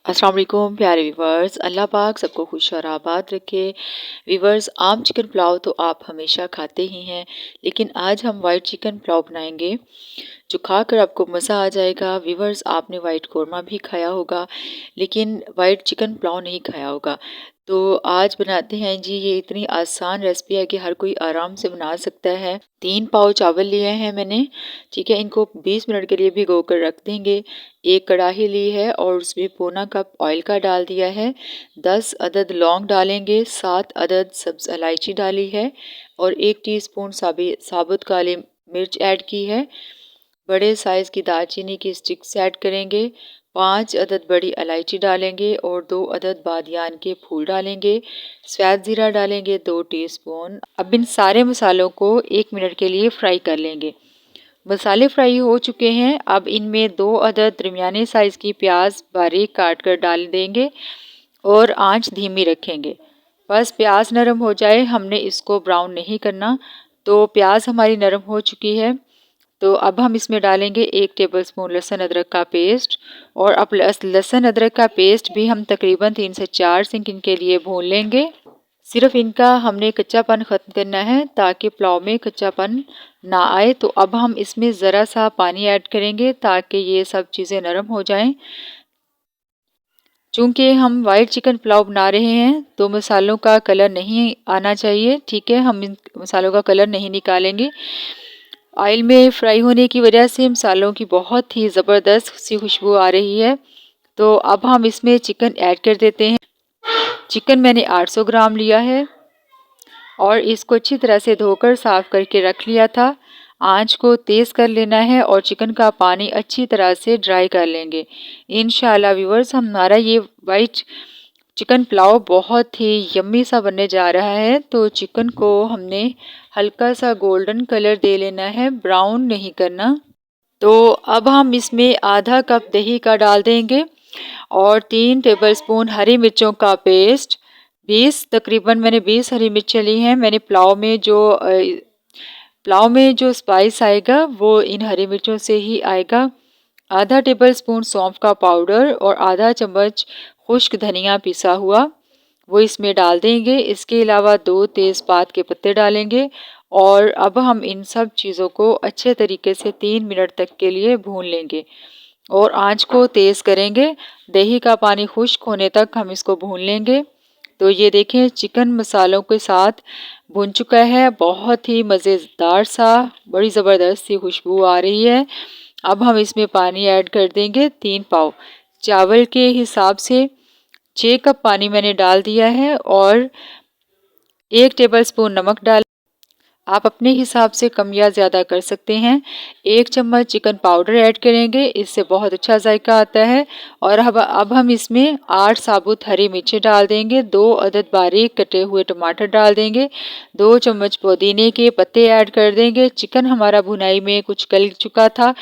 अस्सलाम वालेकुम प्यारे व्यूवर्स, अल्लाह पाक सबको खुश और आबाद रखे। व्यूवर्स, आम चिकन पुलाव तो आप हमेशा खाते ही हैं, लेकिन आज हम वाइट चिकन पुलाव बनाएंगे जो खाकर आपको मज़ा आ जाएगा। व्यूवर्स, आपने वाइट कौरमा भी खाया होगा लेकिन वाइट चिकन पुलाव नहीं खाया होगा। तो आज बनाते हैं जी। ये इतनी आसान रेसिपी है कि हर कोई आराम से बना सकता है। 3 पाव चावल लिए हैं मैंने, ठीक है। इनको 20 मिनट के लिए भिगो कर रख देंगे। एक कढ़ाई ली है और उसमें पौना कप ऑयल का डाल दिया है। 10 अदद लौंग डालेंगे, 7 अदद सब्ज़ इलायची डाली है और 1 टीस्पून साबुत काली मिर्च ऐड की है। बड़े साइज़ की दालचीनी की स्टिक्स ऐड करेंगे। 5 अदद बड़ी इलायची डालेंगे और 2 अदद बादियान के फूल डालेंगे। सफ़ेद ज़ीरा डालेंगे 2 टीस्पून। अब इन सारे मसालों को 1 मिनट के लिए फ्राई कर लेंगे। मसाले फ्राई हो चुके हैं। अब इनमें 2 अदद दरमियाने साइज़ की प्याज बारीक काट कर डाल देंगे और आंच धीमी रखेंगे। बस प्याज नरम हो जाए, हमने इसको ब्राउन नहीं करना। तो प्याज हमारी नरम हो चुकी है। तो अब हम इसमें डालेंगे 1 टेबलस्पून लहसुन अदरक का पेस्ट। और अब लहसुन अदरक का पेस्ट भी हम तकरीबन 3 से 4 सेकंड के लिए भून लेंगे। सिर्फ इनका हमने कच्चापन ख़त्म करना है ताकि पुलाव में कच्चापन ना आए। तो अब हम इसमें ज़रा सा पानी ऐड करेंगे ताकि ये सब चीज़ें नरम हो जाएं। चूँकि हम वाइट चिकन पुलाव बना रहे हैं तो मसालों का कलर नहीं आना चाहिए, ठीक है। हम इन मसालों का कलर नहीं निकालेंगे। ऑयल में फ्राई होने की वजह से मसालों की बहुत ही ज़बरदस्त सी खुशबू आ रही है। तो अब हम इसमें चिकन ऐड कर देते हैं। चिकन मैंने 800 ग्राम लिया है और इसको अच्छी तरह से धोकर साफ़ करके रख लिया था। आंच को तेज़ कर लेना है और चिकन का पानी अच्छी तरह से ड्राई कर लेंगे। इंशाल्लाह व्यूअर्स, हमारा ये वाइट चिकन पुलाव बहुत ही यम्मी सा बनने जा रहा है। तो चिकन को हमने हल्का सा गोल्डन कलर दे लेना है, ब्राउन नहीं करना। तो अब हम इसमें आधा कप दही का डाल देंगे और 3 टेबलस्पून हरी मिर्चों का पेस्ट। 20 तकरीबन मैंने 20 हरी मिर्चें ली हैं। मैंने पुलाव में जो स्पाइस आएगा वो इन हरी मिर्चों से ही आएगा। आधा टेबलस्पून सौंफ का पाउडर और आधा चम्मच खुश्क धनिया पिसा हुआ वो इसमें डाल देंगे। इसके अलावा 2 तेज़पात के पत्ते डालेंगे और अब हम इन सब चीज़ों को अच्छे तरीके से 3 मिनट तक के लिए भून लेंगे और आंच को तेज़ करेंगे। दही का पानी खुश्क होने तक हम इसको भून लेंगे। तो ये देखें, चिकन मसालों के साथ भुन चुका है। बहुत ही मज़ेदार सा, बड़ी ज़बरदस्त सी खुशबू आ रही है। अब हम इसमें पानी ऐड कर देंगे। 3 पाव चावल के हिसाब से 6 कप पानी मैंने डाल दिया है और 1 टेबलस्पून नमक डाल। आप अपने हिसाब से कम या ज़्यादा कर सकते हैं। 1 चम्मच चिकन पाउडर ऐड करेंगे, इससे बहुत अच्छा जायका आता है। और अब हम इसमें 8 साबुत हरी मिर्चें डाल देंगे। 2 अदद बारीक कटे हुए टमाटर डाल देंगे। 2 चम्मच पुदीने के पत्ते ऐड कर देंगे। चिकन हमारा भुनाई में कुछ गल चुका था।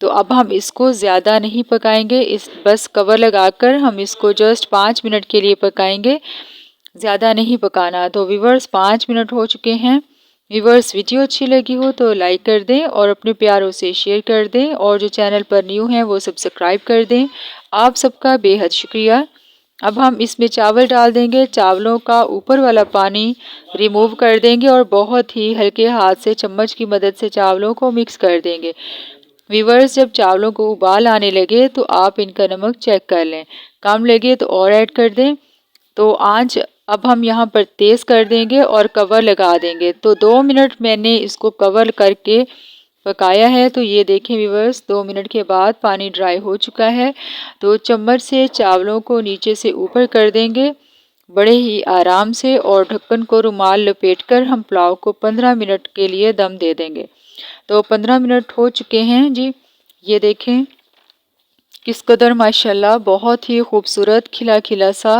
तो अब हम इसको ज़्यादा नहीं पकाएंगे, बस कवर लगाकर हम इसको जस्ट 5 मिनट के लिए पकाएंगे, ज़्यादा नहीं पकाना। तो व्यूवर्स, 5 मिनट हो चुके हैं। व्यूवर्स, वीडियो अच्छी लगी हो तो लाइक कर दें और अपने प्यारों से शेयर कर दें और जो चैनल पर न्यू हैं वो सब्सक्राइब कर दें। आप सबका बेहद शुक्रिया। अब हम इसमें चावल डाल देंगे। चावलों का ऊपर वाला पानी रिमूव कर देंगे और बहुत ही हल्के हाथ से चम्मच की मदद से चावलों को मिक्स कर देंगे। व्यूवर्स, जब चावलों को उबाल आने लगे तो आप इनका नमक चेक कर लें, कम लगे तो और ऐड कर दें। तो आंच अब हम यहाँ पर तेज़ कर देंगे और कवर लगा देंगे। तो 2 मिनट मैंने इसको कवर करके पकाया है। तो ये देखें व्यूवर्स, 2 मिनट के बाद पानी ड्राई हो चुका है। तो चम्मच से चावलों को नीचे से ऊपर कर देंगे बड़े ही आराम से और ढक्कन को रुमाल लपेटकर हम पुलाव को 15 मिनट के लिए दम दे देंगे। तो 15 मिनट हो चुके हैं जी। ये देखें किस कदर माशाल्लाह बहुत ही खूबसूरत खिला खिला सा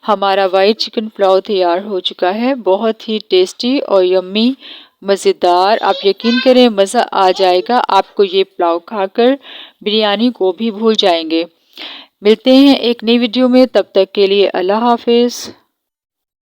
हमारा वाइट चिकन पुलाव तैयार हो चुका है। बहुत ही टेस्टी और यम्मी, मज़ेदार। आप यकीन करें, मज़ा आ जाएगा आपको ये पुलाव खाकर, बिरयानी को भी भूल जाएंगे। मिलते हैं एक नई वीडियो में, तब तक के लिए अल्लाह हाफिज़।